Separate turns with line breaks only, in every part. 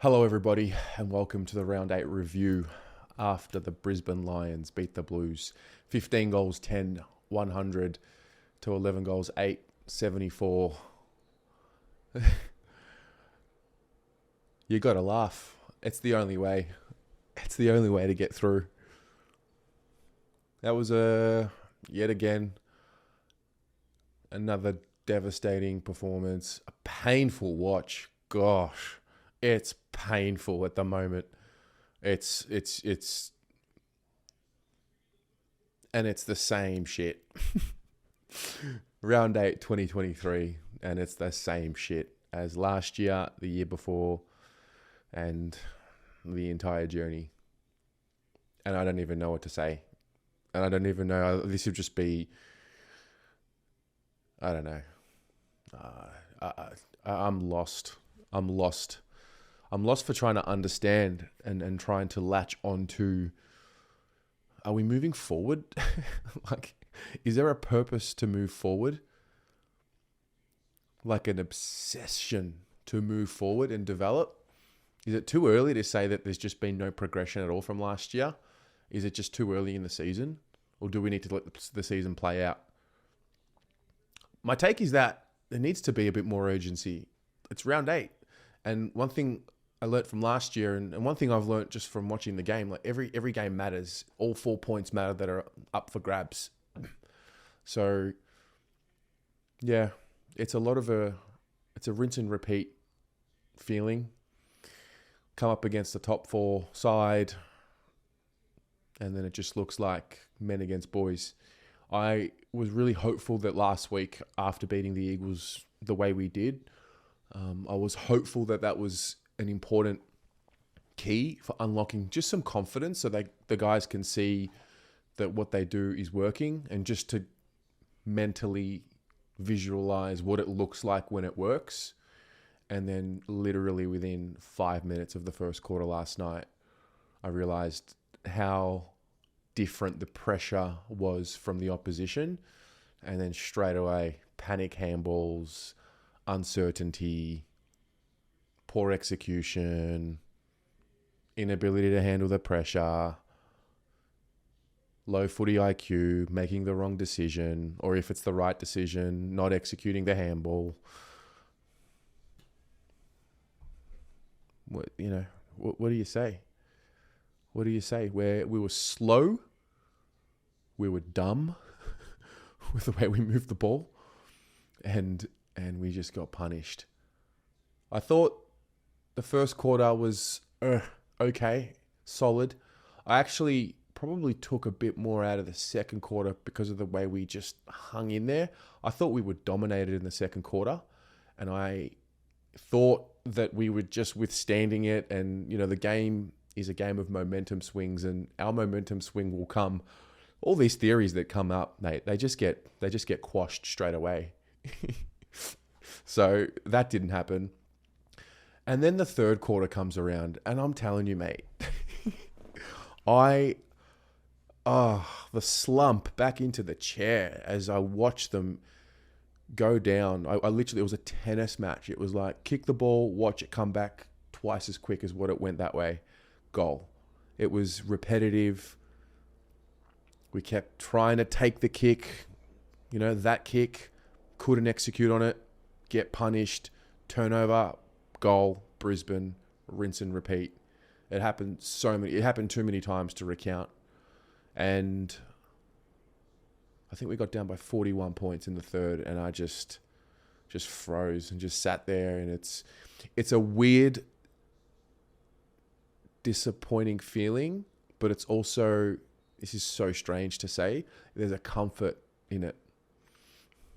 Hello, everybody, and welcome to the Round 8 review after the Brisbane Lions beat the Blues 15 goals 10, 100 to 11 goals 8, 74. You got to laugh. It's the only way. It's the only way to get through. That was yet again another devastating performance, a painful watch. Gosh. It's painful at the moment. It's and it's the same shit. Round 8 2023, and it's the same shit as last year, the year before, and the entire journey. And I don't even know what to say. And I don't even know, this would just be, I don't know. I'm lost. I'm lost for trying to understand and trying to latch onto, are we moving forward? Like, is there a purpose to move forward? Like an obsession to move forward and develop? Is it too early to say that there's just been no progression at all from last year? Is it just too early in the season? Or do we need to let the season play out? My take is that there needs to be a bit more urgency. It's round 8. And one thing I learnt from last year, and one thing I've learnt just from watching the game, like every game matters. All 4 points matter that are up for grabs. So, yeah, it's a rinse and repeat feeling. Come up against the top 4 side, and then it just looks like men against boys. I was really hopeful that last week, after beating the Eagles the way we did, I was hopeful that was an important key for unlocking just some confidence so the guys can see that what they do is working, and just to mentally visualize what it looks like when it works. And then literally within 5 minutes of the first quarter last night, I realized how different the pressure was from the opposition. And then straight away, panic handballs, uncertainty, poor execution, inability to handle the pressure, low footy IQ, making the wrong decision, or if it's the right decision, not executing the handball. What do you say? What do you say? Where we were slow, we were dumb with the way we moved the ball, and we just got punished. I thought the first quarter was okay, solid. I actually probably took a bit more out of the second quarter because of the way we just hung in there. I thought we were dominated in the second quarter, and I thought that we were just withstanding it. And, the game is a game of momentum swings, and our momentum swing will come. All these theories that come up, they just get quashed straight away. So that didn't happen. And then the third quarter comes around, and I'm telling you, mate, the slump back into the chair as I watched them go down. I literally, it was a tennis match. It was like, kick the ball, watch it come back twice as quick as what it went that way. Goal. It was repetitive. We kept trying to take the kick, that kick, couldn't execute on it, get punished, turnover, goal, Brisbane, rinse and repeat. It happened too many times to recount. And I think we got down by 41 points in the third, and I just froze and just sat there. And it's a weird, disappointing feeling, but it's also, this is so strange to say, there's a comfort in it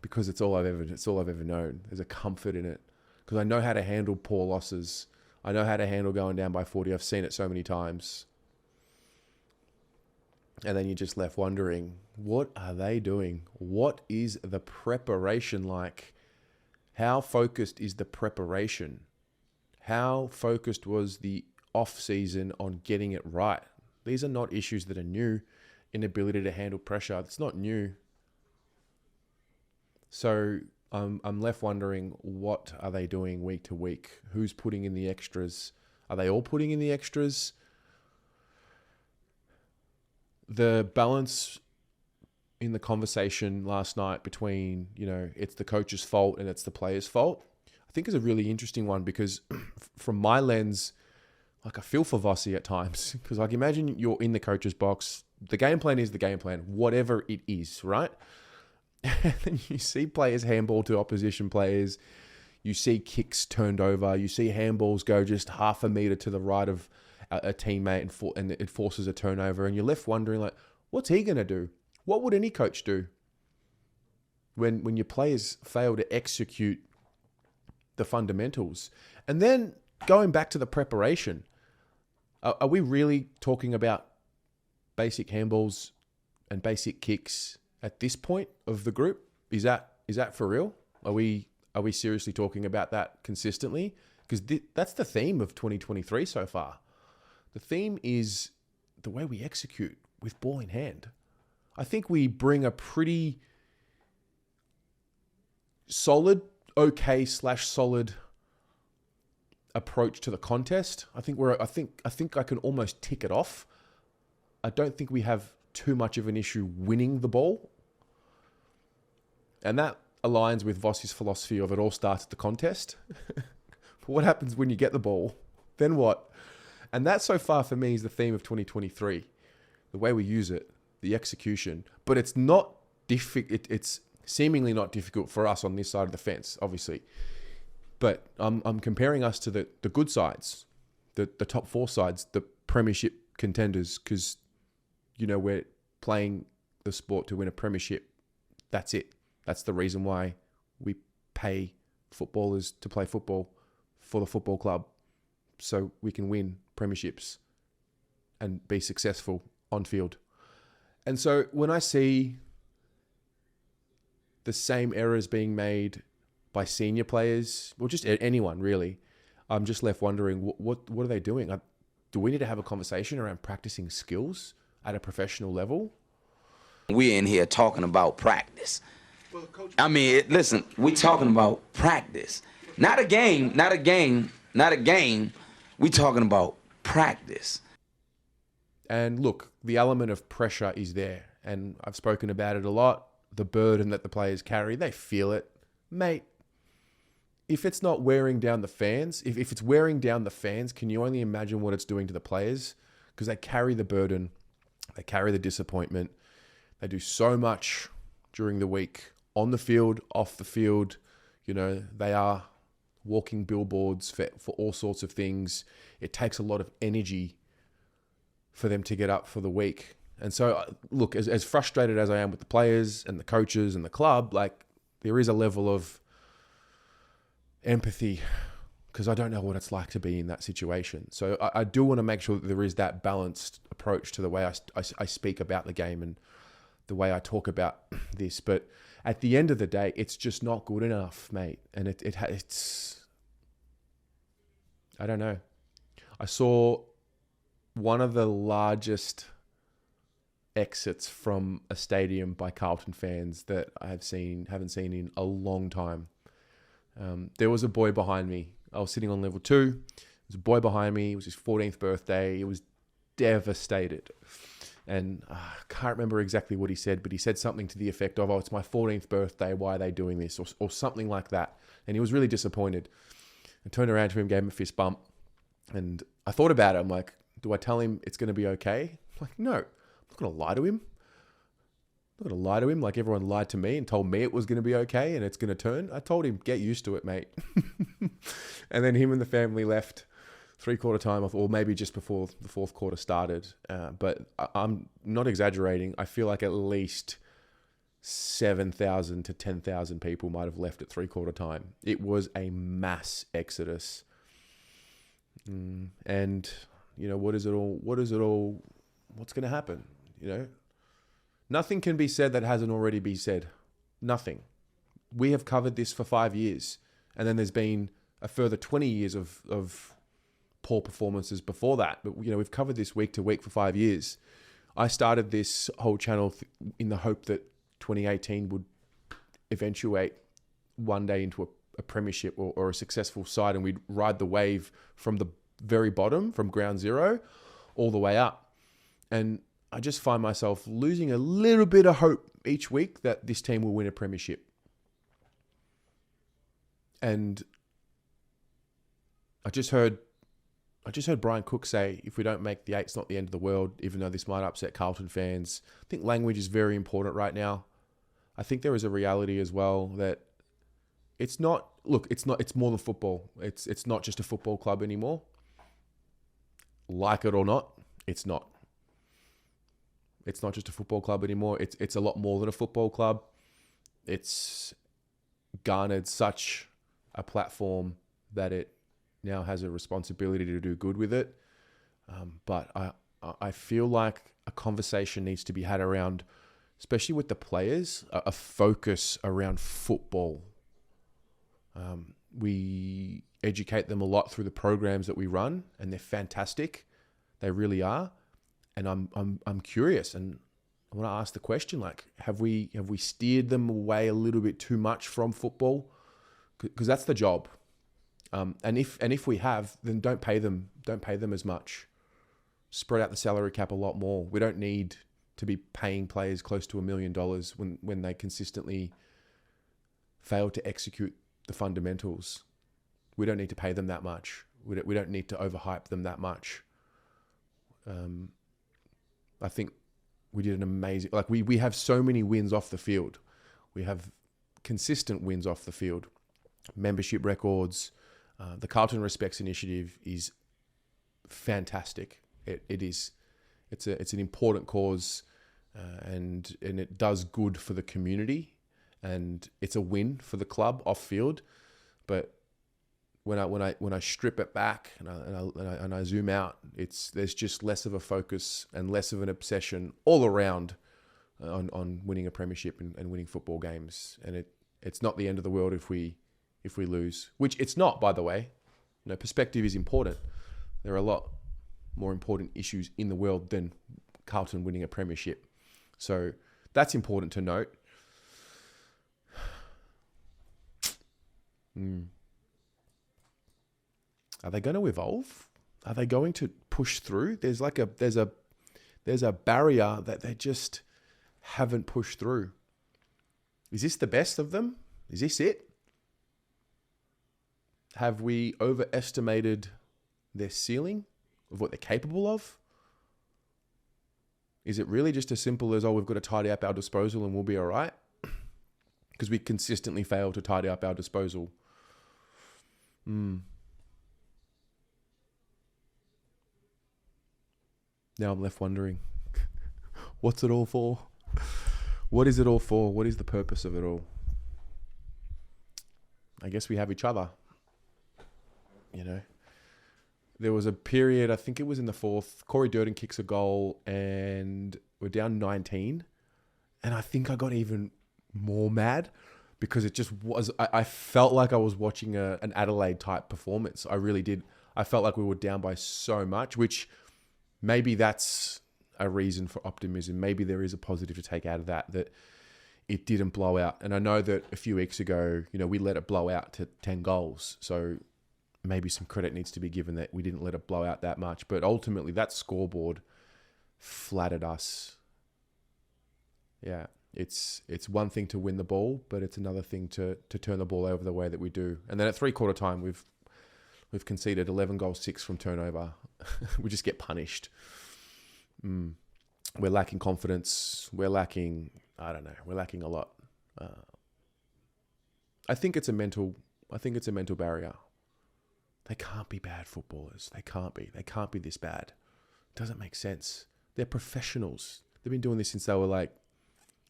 because it's all I've ever known. There's a comfort in it because I know how to handle poor losses. I know how to handle going down by 40. I've seen it so many times. And then you're just left wondering, what are they doing? What is the preparation like? How focused is the preparation? How focused was the off season on getting it right? These are not issues that are new. Inability to handle pressure, it's not new. So I'm left wondering, what are they doing week to week? Who's putting in the extras? Are they all putting in the extras? The balance in the conversation last night between, it's the coach's fault and it's the player's fault, I think is a really interesting one, because from my lens, like, I feel for Vossi at times, because, like, imagine you're in the coach's box. The game plan is the game plan, whatever it is, right? And then you see players handball to opposition players. You see kicks turned over. You see handballs go just half a meter to the right of a teammate, and it forces a turnover. And you're left wondering, like, what's he going to do? What would any coach do when your players fail to execute the fundamentals? And then going back to the preparation, are we really talking about basic handballs and basic kicks at this point of the group? Is that for real? Are we seriously talking about that consistently? Because that's the theme of 2023 so far. The theme is the way we execute with ball in hand. I think we bring a pretty solid, solid approach to the contest. I think I can almost tick it off. I don't think we have too much of an issue winning the ball. And that aligns with Vossi's philosophy of it all starts at the contest. But what happens when you get the ball? Then what? And that so far for me is the theme of 2023. The way we use it, the execution. But it's not difficult. It's seemingly not difficult for us on this side of the fence, obviously. But I'm comparing us to the good sides, the top four sides, the premiership contenders, because, we're playing the sport to win a premiership. That's it. That's the reason why we pay footballers to play football for the football club, so we can win premierships and be successful on field. And so when I see the same errors being made by senior players, or just anyone really, I'm just left wondering, what are they doing? Do we need to have a conversation around practicing skills at a professional level?
We're in here talking about practice. I mean, listen, we're talking about practice. Not a game. We're talking about practice.
And look, the element of pressure is there. And I've spoken about it a lot. The burden that the players carry, they feel it. Mate, if it's not wearing down the fans, if it's wearing down the fans, can you only imagine what it's doing to the players? Because they carry the burden. They carry the disappointment. They do so much during the week, on the field, off the field. They are walking billboards for all sorts of things. It takes a lot of energy for them to get up for the week. And so, look, as frustrated as I am with the players and the coaches and the club, like, there is a level of empathy, because I don't know what it's like to be in that situation. So I do want to make sure that there is that balanced approach to the way I speak about the game and the way I talk about this. But at the end of the day, it's just not good enough, mate. And it's I don't know. I saw one of the largest exits from a stadium by Carlton fans that haven't seen in a long time. There was a boy behind me. I was sitting on level 2. There was a boy behind me. It was his 14th birthday. He was devastated. And I can't remember exactly what he said, but he said something to the effect of, "Oh, it's my 14th birthday. Why are they doing this?" Or something like that. And he was really disappointed. I turned around to him, gave him a fist bump. And I thought about it. I'm like, do I tell him it's going to be okay? I'm like, no, I'm not going to lie to him. I'm not going to lie to him like everyone lied to me and told me it was going to be okay and it's going to turn. I told him, get used to it, mate. And then him and the family left 3/4 time off, or maybe just before the 4th quarter started. But I'm not exaggerating. I feel like at least 7,000 to 10,000 people might have left at 3/4 time. It was a mass exodus. And, what's going to happen? Nothing can be said that hasn't already been said. Nothing. We have covered this for 5 years. And then there's been a further 20 years of poor performances before that. But, we've covered this week to week for 5 years. I started this whole channel in the hope that 2018 would eventuate one day into a premiership or a successful side, and we'd ride the wave from the very bottom, from ground zero, all the way up. And I just find myself losing a little bit of hope each week that this team will win a premiership. And I just heard Brian Cook say, if we don't make the 8, it's not the end of the world, even though this might upset Carlton fans. I think language is very important right now. I think there is a reality as well that it's more than football. It's not just a football club anymore. Like it or not, it's not. It's not just a football club anymore. It's a lot more than a football club. It's garnered such a platform that it now has a responsibility to do good with it. But I feel like a conversation needs to be had around, especially with the players, a focus around football. We educate them a lot through the programs that we run, and they're fantastic. They really are. And I'm curious, and I want to ask the question, like, have we steered them away a little bit too much from football? Because that's the job. And if we have, then don't pay them as much. Spread out the salary cap a lot more. We don't need to be paying players close to $1 million when they consistently fail to execute the fundamentals. We don't need to pay them that much. We don't need to overhype them that much. I think we did an amazing, like we have so many wins off the field. We have consistent wins off the field. Membership records. The Carlton Respects Initiative is fantastic. It's an important cause, and it does good for the community, and it's a win for the club off field. But when I strip it back and I zoom out, there's just less of a focus and less of an obsession all around on winning a premiership and winning football games. And it's not the end of the world if we lose, which it's not, by the way. Perspective is important. There are a lot more important issues in the world than Carlton winning a premiership. So that's important to note. Are they going to evolve? Are they going to push through? There's a barrier that they just haven't pushed through. Is this the best of them? Is this it? Have we overestimated their ceiling of what they're capable of? Is it really just as simple as, we've got to tidy up our disposal and we'll be all right? Because we consistently fail to tidy up our disposal. Now I'm left wondering, what's it all for? What is it all for? What is the purpose of it all? I guess we have each other. There was a period, I think it was in the 4th, Corey Durden kicks a goal and we're down 19. And I think I got even more mad because it just was, I felt like I was watching an Adelaide type performance. I really did. I felt like we were down by so much, which maybe that's a reason for optimism. Maybe there is a positive to take out of that it didn't blow out. And I know that a few weeks ago, we let it blow out to 10 goals. So maybe some credit needs to be given that we didn't let it blow out that much. But ultimately, that scoreboard flattered us. Yeah, it's one thing to win the ball, but it's another thing to turn the ball over the way that we do. And then at 3/4 time, we've conceded 11 goals, 6 from turnover. We just get punished. We're lacking confidence. We're lacking, I don't know, we're lacking a lot. I think it's a mental barrier. They can't be bad footballers. They can't be. They can't be this bad. It doesn't make sense. They're professionals. They've been doing this since they were like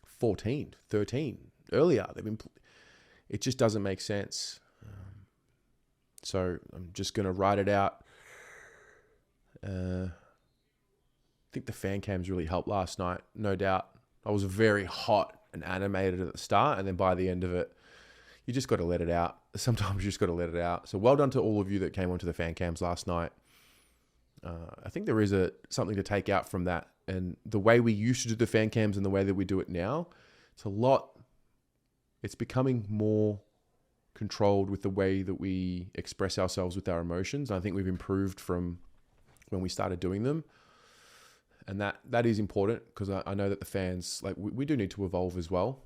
14, 13, earlier. It just doesn't make sense. So I'm just going to write it out. I think the fan cams really helped last night, no doubt. I was very hot and animated at the start, and then by the end of it, you just got to let it out. Sometimes you just got to let it out. So well done to all of you that came onto the fan cams last night. I think there is something to take out from that. And the way we used to do the fan cams and the way that we do it now, it's becoming more controlled with the way that we express ourselves with our emotions. I think we've improved from when we started doing them. And that is important because I know that the fans, like we do need to evolve as well.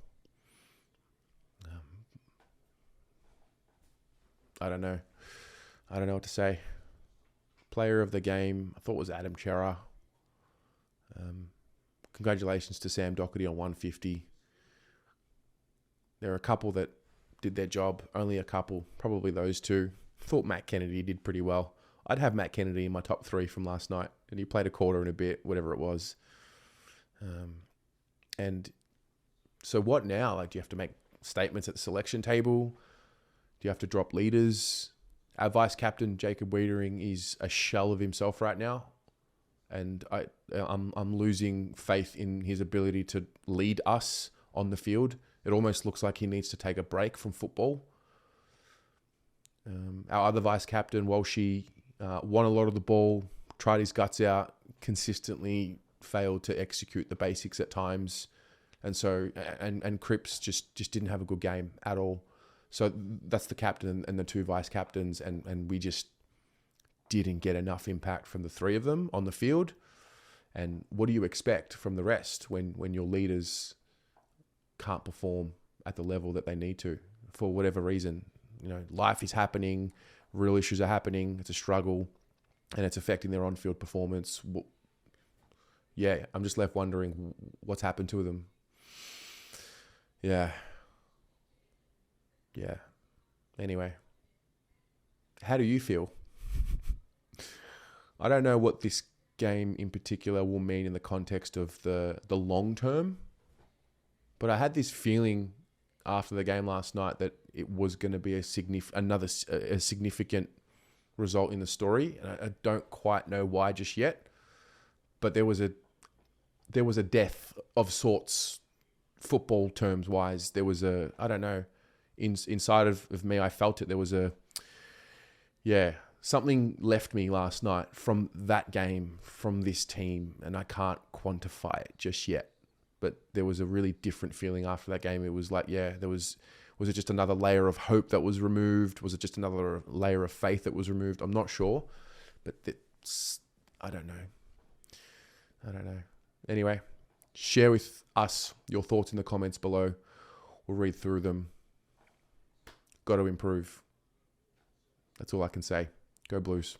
I don't know. I don't know what to say. Player of the game, I thought was Adam Chera. Congratulations to Sam Doherty on 150. There are a couple that did their job. Only a couple. Probably those two. Thought Matt Kennedy did pretty well. I'd have Matt Kennedy in my top 3 from last night. And he played a quarter and a bit, whatever it was. And so what now? Like, do you have to make statements at the selection table? Do you have to drop leaders? Our vice captain, Jacob Wiedering, is a shell of himself right now. And I'm losing faith in his ability to lead us on the field. It almost looks like he needs to take a break from football. Our other vice captain, Walshy, won a lot of the ball, tried his guts out, consistently failed to execute the basics at times. And so, and Cripps just didn't have a good game at all. So that's the captain and the 2 vice captains, and we just didn't get enough impact from the 3 of them on the field. And what do you expect from the rest when your leaders can't perform at the level that they need to for whatever reason? You know, life is happening, real issues are happening, it's a struggle, and it's affecting their on-field performance. Yeah, I'm just left wondering what's happened to them. Yeah. Anyway, how do you feel? I don't know what this game in particular will mean in the context of the long term, but I had this feeling after the game last night that it was going to be a significant result in the story, and I don't quite know why just yet. But there was a death of sorts, football terms wise. There was I don't know. Inside of me, I felt it. There was something left me last night from that game, from this team, and I can't quantify it just yet. But there was a really different feeling after that game. It was like, was it just another layer of hope that was removed? Was it just another layer of faith that was removed? I'm not sure, but I don't know. Anyway, share with us your thoughts in the comments below. We'll read through them. Got to improve. That's all I can say. Go Blues.